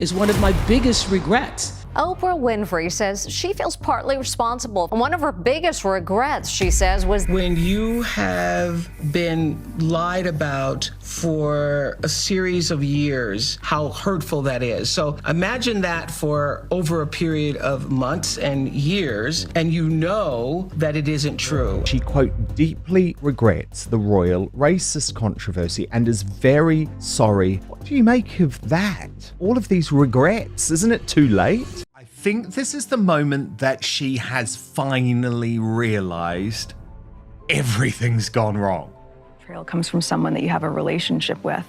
is one of my biggest regrets. Oprah Winfrey says she feels partly responsible. And one of her biggest regrets, she says, was when you have been lied about for a series of years, how hurtful that is. So imagine that for over a period of months and years, and you know that it isn't true. She, quote, deeply regrets the royal racist controversy and is very sorry. What do you make of that? All of these regrets, isn't it too late? I think this is the moment that she has finally realized everything's gone wrong. Betrayal comes from someone that you have a relationship with,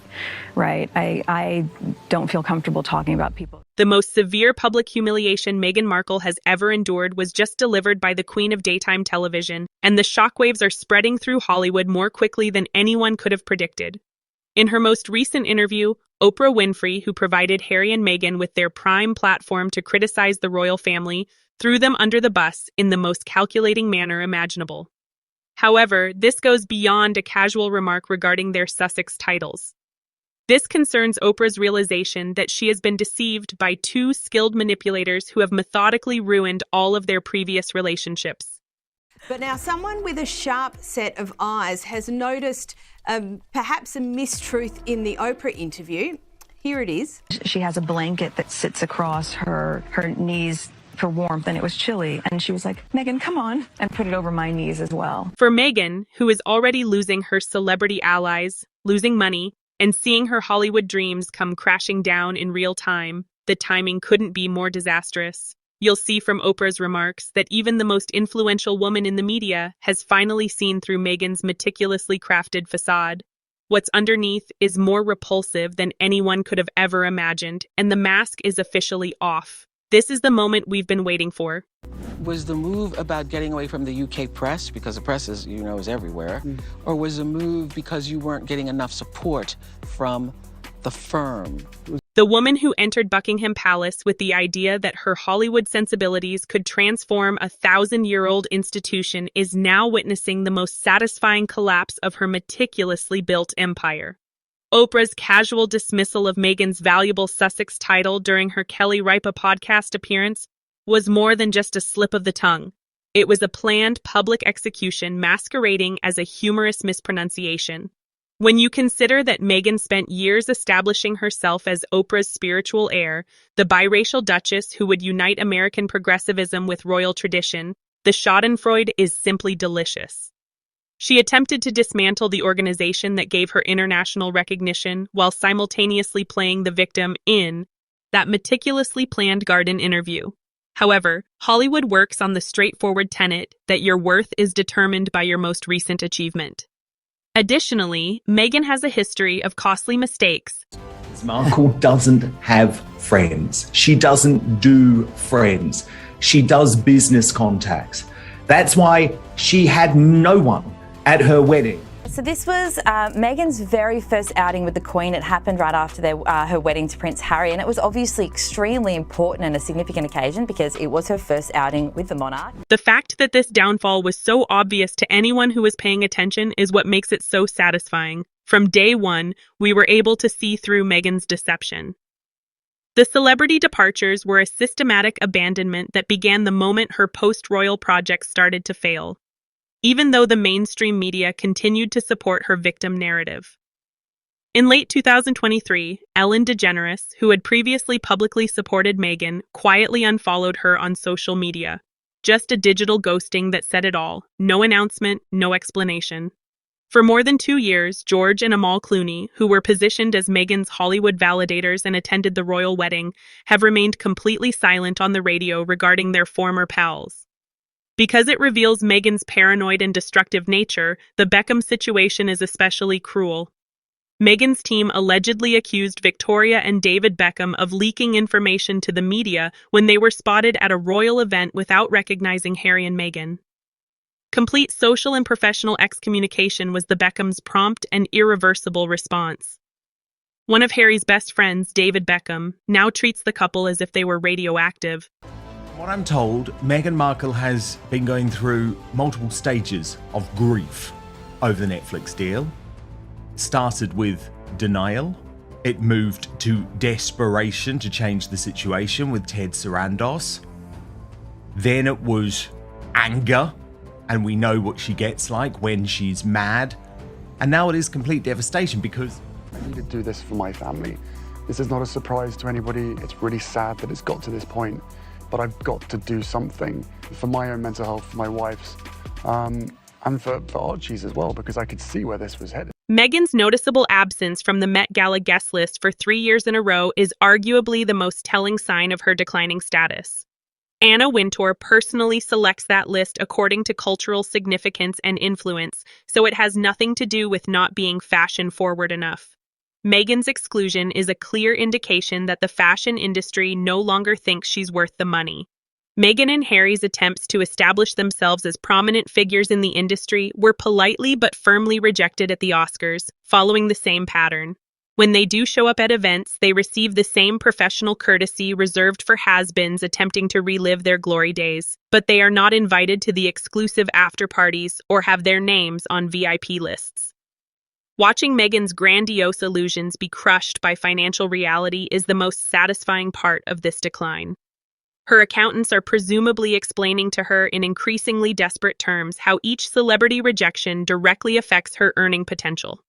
right? I don't feel comfortable talking about people. The most severe public humiliation Meghan Markle has ever endured was just delivered by the Queen of Daytime Television, and the shockwaves are spreading through Hollywood more quickly than anyone could have predicted. In her most recent interview, Oprah Winfrey, who provided Harry and Meghan with their prime platform to criticize the royal family, threw them under the bus in the most calculating manner imaginable. However, this goes beyond a casual remark regarding their Sussex titles. This concerns Oprah's realization that she has been deceived by two skilled manipulators who have methodically ruined all of their previous relationships. But now someone with a sharp set of eyes has noticed perhaps a mistruth in the Oprah interview. Here it is. She has a blanket that sits across her knees for warmth, and it was chilly. And she was like, Meghan, come on, and put it over my knees as well. For Meghan, who is already losing her celebrity allies, losing money, and seeing her Hollywood dreams come crashing down in real time, the timing couldn't be more disastrous. You'll see from Oprah's remarks that even the most influential woman in the media has finally seen through Meghan's meticulously crafted facade. What's underneath is more repulsive than anyone could have ever imagined, and the mask is officially off. This is the moment we've been waiting for. Was the move about getting away from the UK press, because the press is, is everywhere, or was the move because you weren't getting enough support from the firm? The woman who entered Buckingham Palace with the idea that her Hollywood sensibilities could transform a 1,000-year-old institution is now witnessing the most satisfying collapse of her meticulously built empire. Oprah's casual dismissal of Meghan's valuable Sussex title during her Kelly Ripa podcast appearance was more than just a slip of the tongue. It was a planned public execution masquerading as a humorous mispronunciation. When you consider that Meghan spent years establishing herself as Oprah's spiritual heir, the biracial duchess who would unite American progressivism with royal tradition, the schadenfreude is simply delicious. She attempted to dismantle the organization that gave her international recognition while simultaneously playing the victim in that meticulously planned garden interview. However, Hollywood works on the straightforward tenet that your worth is determined by your most recent achievement. Additionally, Meghan has a history of costly mistakes. Ms. Markle doesn't have friends. She doesn't do friends. She does business contacts. That's why she had no one at her wedding. So this was Meghan's very first outing with the Queen. It happened right after her wedding to Prince Harry, and it was obviously extremely important and a significant occasion because it was her first outing with the monarch. The fact that this downfall was so obvious to anyone who was paying attention is what makes it so satisfying. From day one, we were able to see through Meghan's deception. The celebrity departures were a systematic abandonment that began the moment her post-royal projects started to fail, even though the mainstream media continued to support her victim narrative. In late 2023, Ellen DeGeneres, who had previously publicly supported Meghan, quietly unfollowed her on social media. Just a digital ghosting that said it all. No announcement, no explanation. For more than 2 years, George and Amal Clooney, who were positioned as Meghan's Hollywood validators and attended the royal wedding, have remained completely silent on the radio regarding their former pals. Because it reveals Meghan's paranoid and destructive nature, the Beckham situation is especially cruel. Meghan's team allegedly accused Victoria and David Beckham of leaking information to the media when they were spotted at a royal event without recognizing Harry and Meghan. Complete social and professional excommunication was the Beckhams' prompt and irreversible response. One of Harry's best friends, David Beckham, now treats the couple as if they were radioactive. What I'm told, Meghan Markle has been going through multiple stages of grief over the Netflix deal. It started with denial, It moved to desperation to change the situation with Ted Sarandos. Then it was anger, and we know what she gets like when she's mad. And now it is complete devastation because I need to do this for my family. This is not a surprise to anybody. It's really sad that it's got to this point, but I've got to do something for my own mental health, for my wife's, and for Archie's as well, because I could see where this was headed. Meghan's noticeable absence from the Met Gala guest list for 3 years in a row is arguably the most telling sign of her declining status. Anna Wintour personally selects that list according to cultural significance and influence, so it has nothing to do with not being fashion-forward enough. Meghan's exclusion is a clear indication that the fashion industry no longer thinks she's worth the money. Meghan and Harry's attempts to establish themselves as prominent figures in the industry were politely but firmly rejected at the Oscars, following the same pattern. When they do show up at events, they receive the same professional courtesy reserved for has-beens attempting to relive their glory days, but they are not invited to the exclusive after-parties or have their names on VIP lists. Watching Meghan's grandiose illusions be crushed by financial reality is the most satisfying part of this decline. Her accountants are presumably explaining to her in increasingly desperate terms how each celebrity rejection directly affects her earning potential.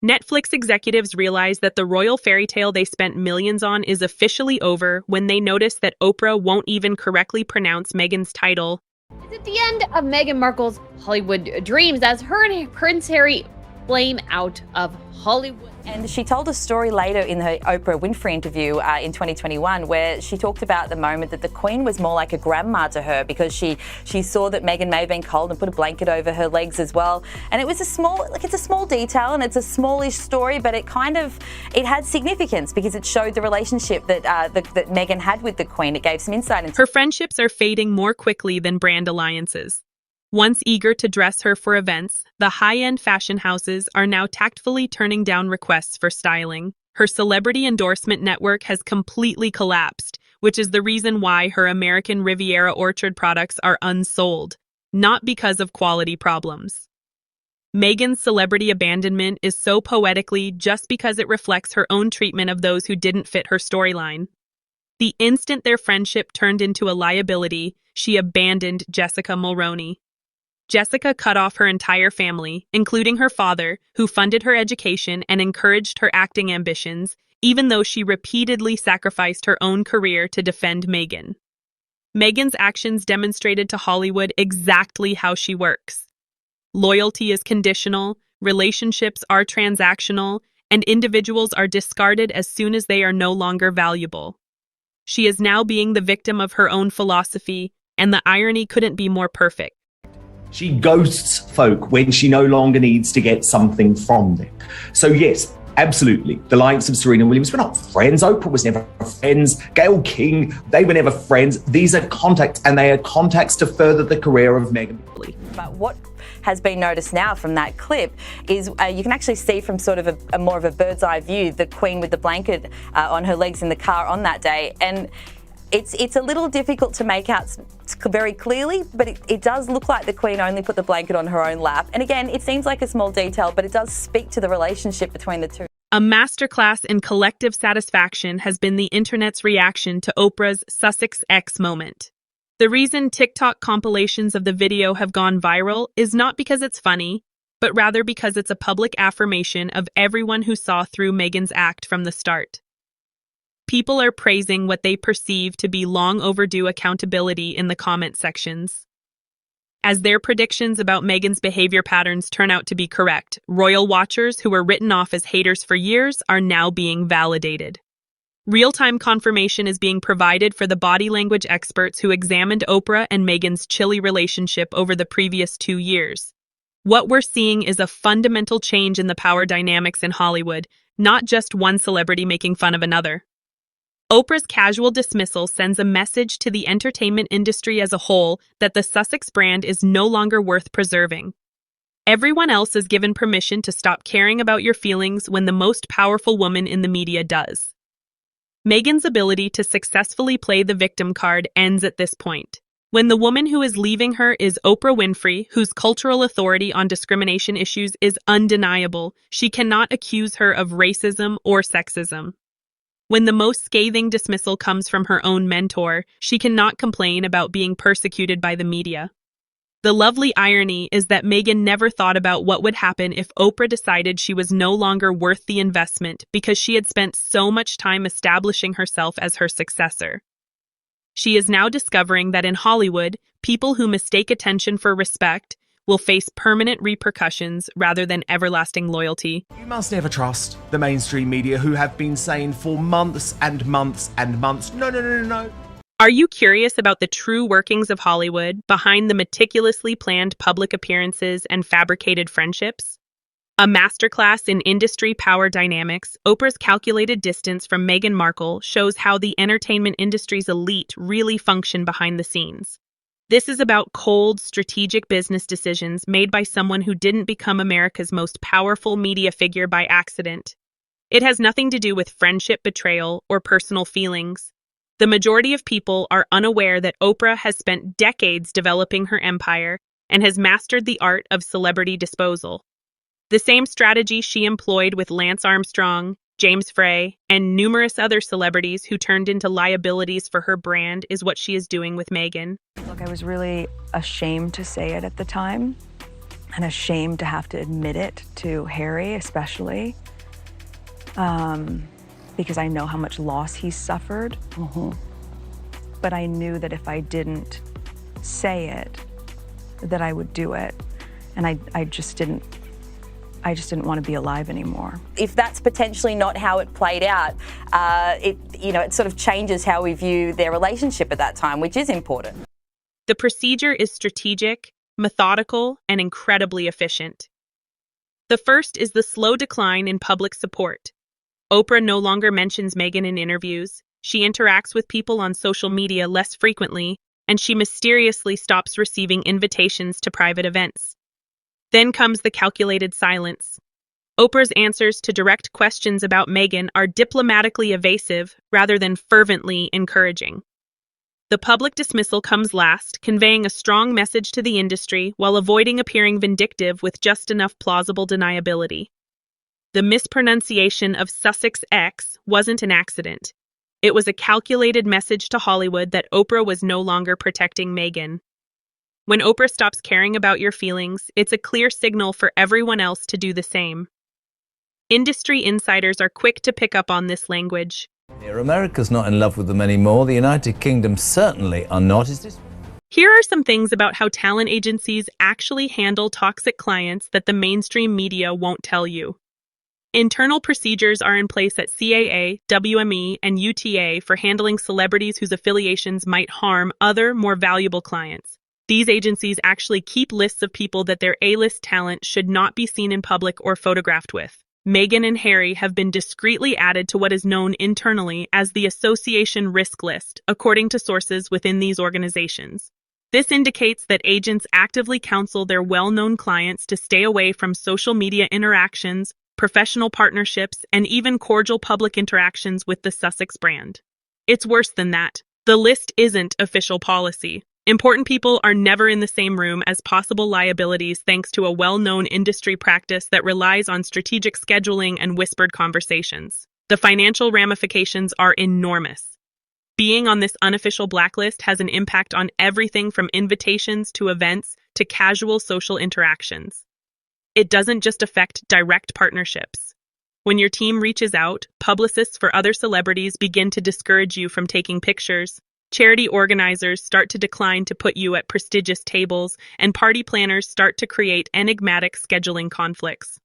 Netflix executives realize that the royal fairy tale they spent millions on is officially over when they notice that Oprah won't even correctly pronounce Meghan's title. It's at the end of Meghan Markle's Hollywood dreams as her and Prince Harry flame out of Hollywood. And she told a story later in her Oprah Winfrey interview in 2021 where she talked about the moment that the Queen was more like a grandma to her because she saw that Meghan may have been cold and put a blanket over her legs as well. And it was it's a small detail and it's a smallish story, but it had significance because it showed the relationship that Meghan had with the Queen. It gave some insight into her friendships are fading more quickly than brand alliances. Once eager to dress her for events, the high-end fashion houses are now tactfully turning down requests for styling. Her celebrity endorsement network has completely collapsed, which is the reason why her American Riviera Orchard products are unsold, not because of quality problems. Meghan's celebrity abandonment is so poetically just because it reflects her own treatment of those who didn't fit her storyline. The instant their friendship turned into a liability, she abandoned Jessica Mulroney. Jessica cut off her entire family, including her father, who funded her education and encouraged her acting ambitions, even though she repeatedly sacrificed her own career to defend Meghan. Meghan's actions demonstrated to Hollywood exactly how she works. Loyalty is conditional, relationships are transactional, and individuals are discarded as soon as they are no longer valuable. She is now being the victim of her own philosophy, and the irony couldn't be more perfect. She ghosts folk when she no longer needs to get something from them. So yes, absolutely. The likes of Serena Williams were not friends. Oprah was never friends. Gayle King, they were never friends. These are contacts, and they are contacts to further the career of Meghan. But what has been noticed now from that clip is you can actually see from sort of a more of a bird's eye view the Queen with the blanket on her legs in the car on that day. And it's a little difficult to make out very clearly, but it does look like the Queen only put the blanket on her own lap. And again, it seems like a small detail, but it does speak to the relationship between the two. A masterclass in collective satisfaction has been the internet's reaction to Oprah's Sussex X moment. The reason TikTok compilations of the video have gone viral is not because it's funny, but rather because it's a public affirmation of everyone who saw through Meghan's act from the start. People are praising what they perceive to be long overdue accountability in the comment sections. As their predictions about Meghan's behavior patterns turn out to be correct, royal watchers who were written off as haters for years are now being validated. Real-time confirmation is being provided for the body language experts who examined Oprah and Meghan's chilly relationship over the previous 2 years. What we're seeing is a fundamental change in the power dynamics in Hollywood, not just one celebrity making fun of another. Oprah's casual dismissal sends a message to the entertainment industry as a whole that the Sussex brand is no longer worth preserving. Everyone else is given permission to stop caring about your feelings when the most powerful woman in the media does. Meghan's ability to successfully play the victim card ends at this point. When the woman who is leaving her is Oprah Winfrey, whose cultural authority on discrimination issues is undeniable, she cannot accuse her of racism or sexism. When the most scathing dismissal comes from her own mentor, she cannot complain about being persecuted by the media. The lovely irony is that Meghan never thought about what would happen if Oprah decided she was no longer worth the investment because she had spent so much time establishing herself as her successor. She is now discovering that in Hollywood, people who mistake attention for respect will face permanent repercussions rather than everlasting loyalty. You must never trust the mainstream media who have been saying for months and months and months, no. Are you curious about the true workings of Hollywood behind the meticulously planned public appearances and fabricated friendships? A masterclass in industry power dynamics, Oprah's calculated distance from Meghan Markle shows how the entertainment industry's elite really function behind the scenes. This is about cold, strategic business decisions made by someone who didn't become America's most powerful media figure by accident. It has nothing to do with friendship betrayal or personal feelings. The majority of people are unaware that Oprah has spent decades developing her empire and has mastered the art of celebrity disposal. The same strategy she employed with Lance Armstrong, James Frey, and numerous other celebrities who turned into liabilities for her brand is what she is doing with Meghan. Look, I was really ashamed to say it at the time, and ashamed to have to admit it to Harry especially, because I know how much loss he's suffered. But I knew that if I didn't say it, that I would do it, and I just didn't want to be alive anymore. If that's potentially not how it played out, it sort of changes how we view their relationship at that time, which is important. The procedure is strategic, methodical, and incredibly efficient. The first is the slow decline in public support. Oprah no longer mentions Meghan in interviews, she interacts with people on social media less frequently, and she mysteriously stops receiving invitations to private events. Then comes the calculated silence. Oprah's answers to direct questions about Meghan are diplomatically evasive rather than fervently encouraging. The public dismissal comes last, conveying a strong message to the industry while avoiding appearing vindictive with just enough plausible deniability. The mispronunciation of Sussex X wasn't an accident. It was a calculated message to Hollywood that Oprah was no longer protecting Meghan. When Oprah stops caring about your feelings, it's a clear signal for everyone else to do the same. Industry insiders are quick to pick up on this language. America's not in love with them anymore. The United Kingdom certainly are not. Here are some things about how talent agencies actually handle toxic clients that the mainstream media won't tell you. Internal procedures are in place at CAA, WME, and UTA for handling celebrities whose affiliations might harm other, more valuable clients. These agencies actually keep lists of people that their A-list talent should not be seen in public or photographed with. Meghan and Harry have been discreetly added to what is known internally as the Association Risk List, according to sources within these organizations. This indicates that agents actively counsel their well-known clients to stay away from social media interactions, professional partnerships, and even cordial public interactions with the Sussex brand. It's worse than that. The list isn't official policy. Important people are never in the same room as possible liabilities thanks to a well-known industry practice that relies on strategic scheduling and whispered conversations. The financial ramifications are enormous. Being on this unofficial blacklist has an impact on everything from invitations to events to casual social interactions. It doesn't just affect direct partnerships. When your team reaches out, publicists for other celebrities begin to discourage you from taking pictures. Charity organizers start to decline to put you at prestigious tables, and party planners start to create enigmatic scheduling conflicts.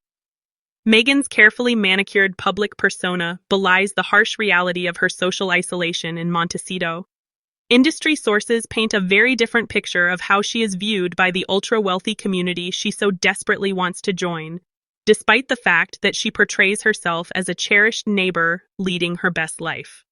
Meghan's carefully manicured public persona belies the harsh reality of her social isolation in Montecito. Industry sources paint a very different picture of how she is viewed by the ultra-wealthy community she so desperately wants to join, despite the fact that she portrays herself as a cherished neighbor leading her best life.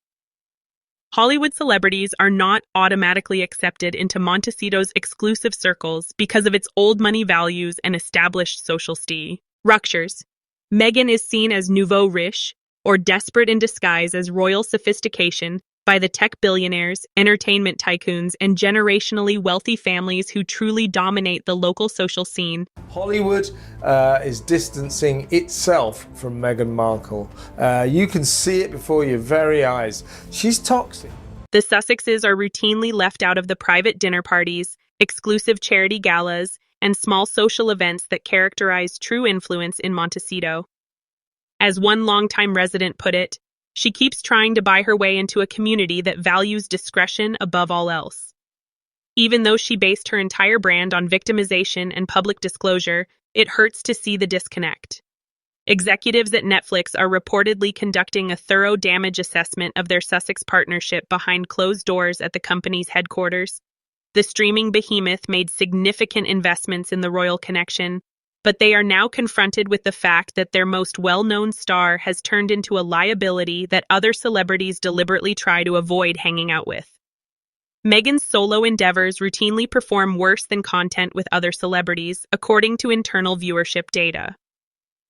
Hollywood celebrities are not automatically accepted into Montecito's exclusive circles because of its old money values and established social structures. Meghan is seen as nouveau riche, or desperate in disguise as royal sophistication, by the tech billionaires, entertainment tycoons, and generationally wealthy families who truly dominate the local social scene. Hollywood is distancing itself from Meghan Markle. You can see it before your very eyes. She's toxic. The Sussexes are routinely left out of the private dinner parties, exclusive charity galas, and small social events that characterize true influence in Montecito. As one longtime resident put it, she keeps trying to buy her way into a community that values discretion above all else. Even though she based her entire brand on victimization and public disclosure, it hurts to see the disconnect. Executives at Netflix are reportedly conducting a thorough damage assessment of their Sussex partnership behind closed doors at the company's headquarters. The streaming behemoth made significant investments in the royal connection, but they are now confronted with the fact that their most well-known star has turned into a liability that other celebrities deliberately try to avoid hanging out with. Meghan's solo endeavors routinely perform worse than content with other celebrities, according to internal viewership data.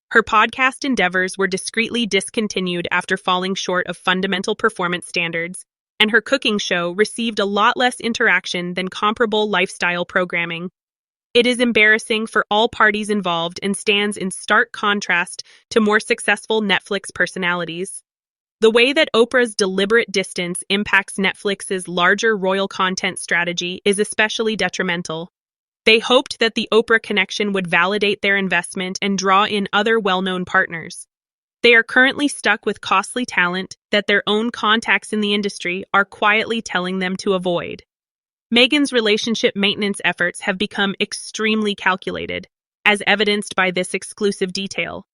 Her podcast endeavors were discreetly discontinued after falling short of fundamental performance standards, and her cooking show received a lot less interaction than comparable lifestyle programming. It is embarrassing for all parties involved and stands in stark contrast to more successful Netflix personalities. The way that Oprah's deliberate distance impacts Netflix's larger royal content strategy is especially detrimental. They hoped that the Oprah connection would validate their investment and draw in other well-known partners. They are currently stuck with costly talent that their own contacts in the industry are quietly telling them to avoid. Meghan's relationship maintenance efforts have become extremely calculated, as evidenced by this exclusive detail.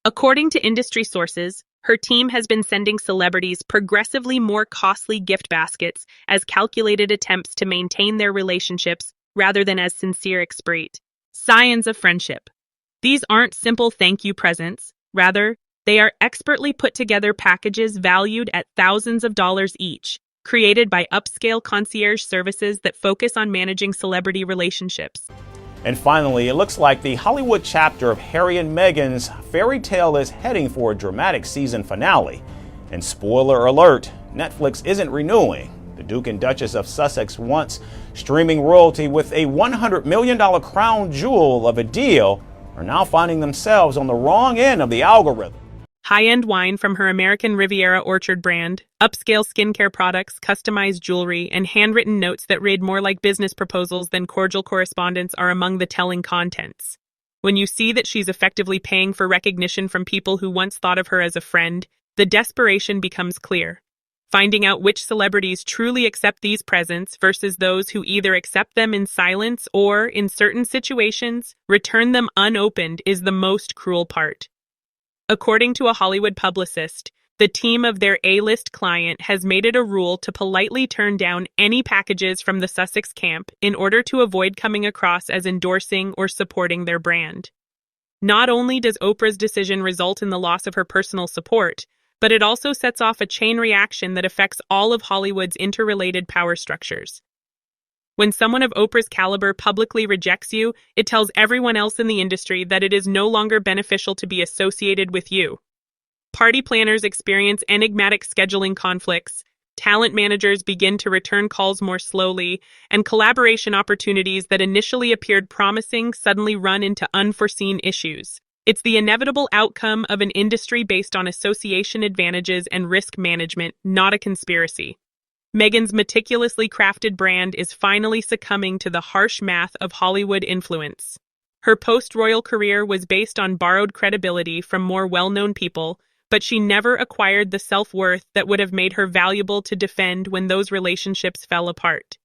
According to industry sources, her team has been sending celebrities progressively more costly gift baskets as calculated attempts to maintain their relationships rather than as sincere exploit. Signs of friendship. These aren't simple thank you presents. Rather, they are expertly put together packages valued at thousands of dollars each, created by upscale concierge services that focus on managing celebrity relationships. And finally, it looks like the Hollywood chapter of Harry and Meghan's fairy tale is heading for a dramatic season finale. And spoiler alert, Netflix isn't renewing. The Duke and Duchess of Sussex, once streaming royalty with a $100 million crown jewel of a deal, are now finding themselves on the wrong end of the algorithm. High-end wine from her American Riviera Orchard brand, upscale skincare products, customized jewelry, and handwritten notes that read more like business proposals than cordial correspondence are among the telling contents. When you see that she's effectively paying for recognition from people who once thought of her as a friend, the desperation becomes clear. Finding out which celebrities truly accept these presents versus those who either accept them in silence or, in certain situations, return them unopened is the most cruel part. According to a Hollywood publicist, the team of their A-list client has made it a rule to politely turn down any packages from the Sussex camp in order to avoid coming across as endorsing or supporting their brand. Not only does Oprah's decision result in the loss of her personal support, but it also sets off a chain reaction that affects all of Hollywood's interrelated power structures. When someone of Oprah's caliber publicly rejects you, it tells everyone else in the industry that it is no longer beneficial to be associated with you. Party planners experience enigmatic scheduling conflicts, talent managers begin to return calls more slowly, and collaboration opportunities that initially appeared promising suddenly run into unforeseen issues. It's the inevitable outcome of an industry based on association advantages and risk management, not a conspiracy. Meghan's meticulously crafted brand is finally succumbing to the harsh math of Hollywood influence. Her post-royal career was based on borrowed credibility from more well-known people, but she never acquired the self-worth that would have made her valuable to defend when those relationships fell apart.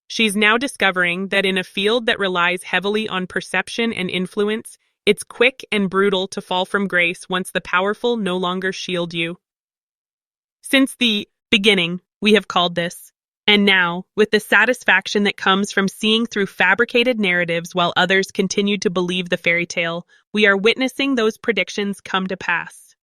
She's now discovering that in a field that relies heavily on perception and influence, it's quick and brutal to fall from grace once the powerful no longer shield you. Since the beginning, we have called this. And now, with the satisfaction that comes from seeing through fabricated narratives while others continue to believe the fairy tale, we are witnessing those predictions come to pass.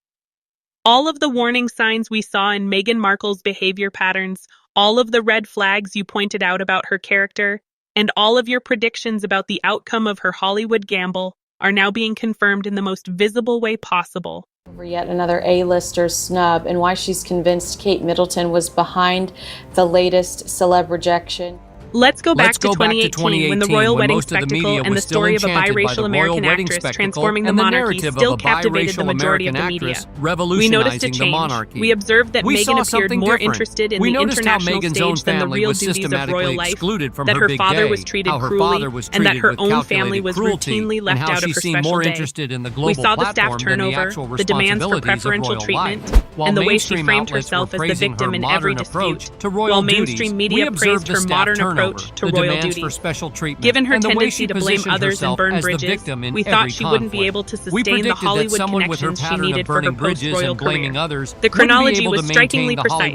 All of the warning signs we saw in Meghan Markle's behavior patterns, all of the red flags you pointed out about her character, and all of your predictions about the outcome of her Hollywood gamble are now being confirmed in the most visible way possible. Over yet another A-lister snub and why she's convinced Kate Middleton was behind the latest celeb rejection. Let's go back to 2018 when the royal wedding spectacle and the story of a biracial American actress transforming the monarchy still captivated the majority of the media. We noticed a change. We observed that Meghan appeared more interested in the international stage than the real duties of royal life, that her father was treated cruelly, and that her own family was routinely left out of her special day. We saw the staff turnover, the demands for preferential treatment, and the way she framed herself as the victim in every dispute, while mainstream media praised her modern approach to royal duty. Given her tendency to blame others and burn bridges, we thought she wouldn't be able to sustain the Hollywood connections she needed for her post-royal career. The chronology was strikingly precise,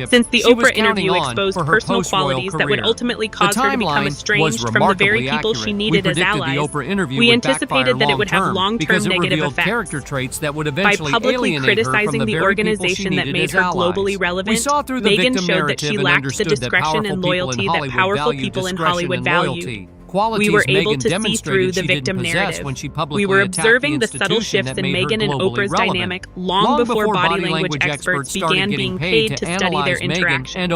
since the Oprah interview exposed personal qualities that would ultimately cause her to become estranged from the very people she needed as allies. We anticipated that it would have long-term negative effects. By publicly criticizing the organization that made her globally relevant, Meghan showed that she lacked the discretion and loyalty that powerful people in Hollywood value. We were able to see through the victim narrative. We were observing the subtle shifts in Meghan and Oprah's dynamic long before body language experts began being paid to study their interactions.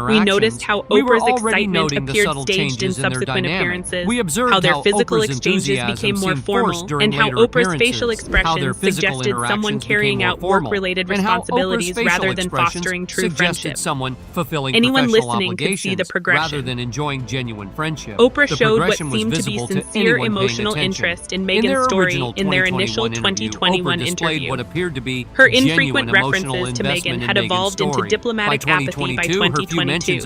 We noticed how Oprah's excitement appeared staged in subsequent appearances, how their physical exchanges became more formal, and how Oprah's facial expressions suggested someone carrying out work-related responsibilities rather than fostering true friendship. Anyone listening could see the progression. Oprah showed what seemed to be sincere emotional interest in Meghan's story in their initial 2021 interview. Her infrequent references to Meghan had evolved into diplomatic apathy by 2022.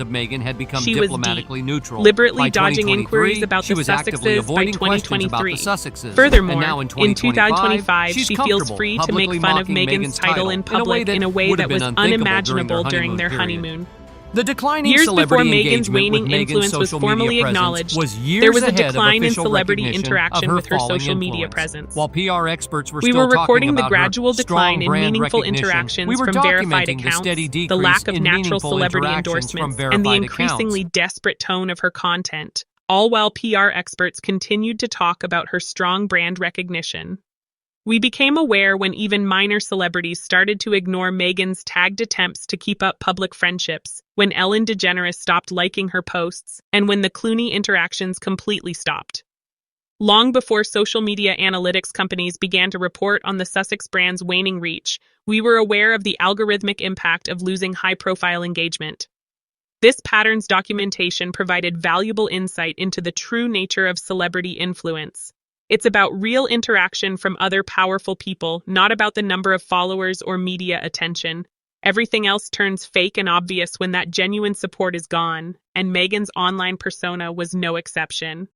She was deep, liberally dodging inquiries about the Sussexes by 2023. Furthermore, in 2025, she feels free to make fun of Meghan's title in public in a way that was unimaginable during their honeymoon. The declining years before celebrity Meghan's waning influence was formally acknowledged, there was a decline in celebrity interaction with her social media presence. While PR experts were we still were recording the talking about gradual her strong decline in brand meaningful recognition, interactions we were from verified documenting the accounts, steady the decrease lack of in natural meaningful celebrity interactions from endorsements, and the verified increasingly accounts. desperate tone of her content, all while PR experts continued to talk about her strong brand recognition. We became aware when even minor celebrities started to ignore Meghan's tagged attempts to keep up public friendships, when Ellen DeGeneres stopped liking her posts, and when the Clooney interactions completely stopped. Long before social media analytics companies began to report on the Sussex brand's waning reach, we were aware of the algorithmic impact of losing high-profile engagement. This pattern's documentation provided valuable insight into the true nature of celebrity influence. It's about real interaction from other powerful people, not about the number of followers or media attention. Everything else turns fake and obvious when that genuine support is gone, and Meghan's online persona was no exception.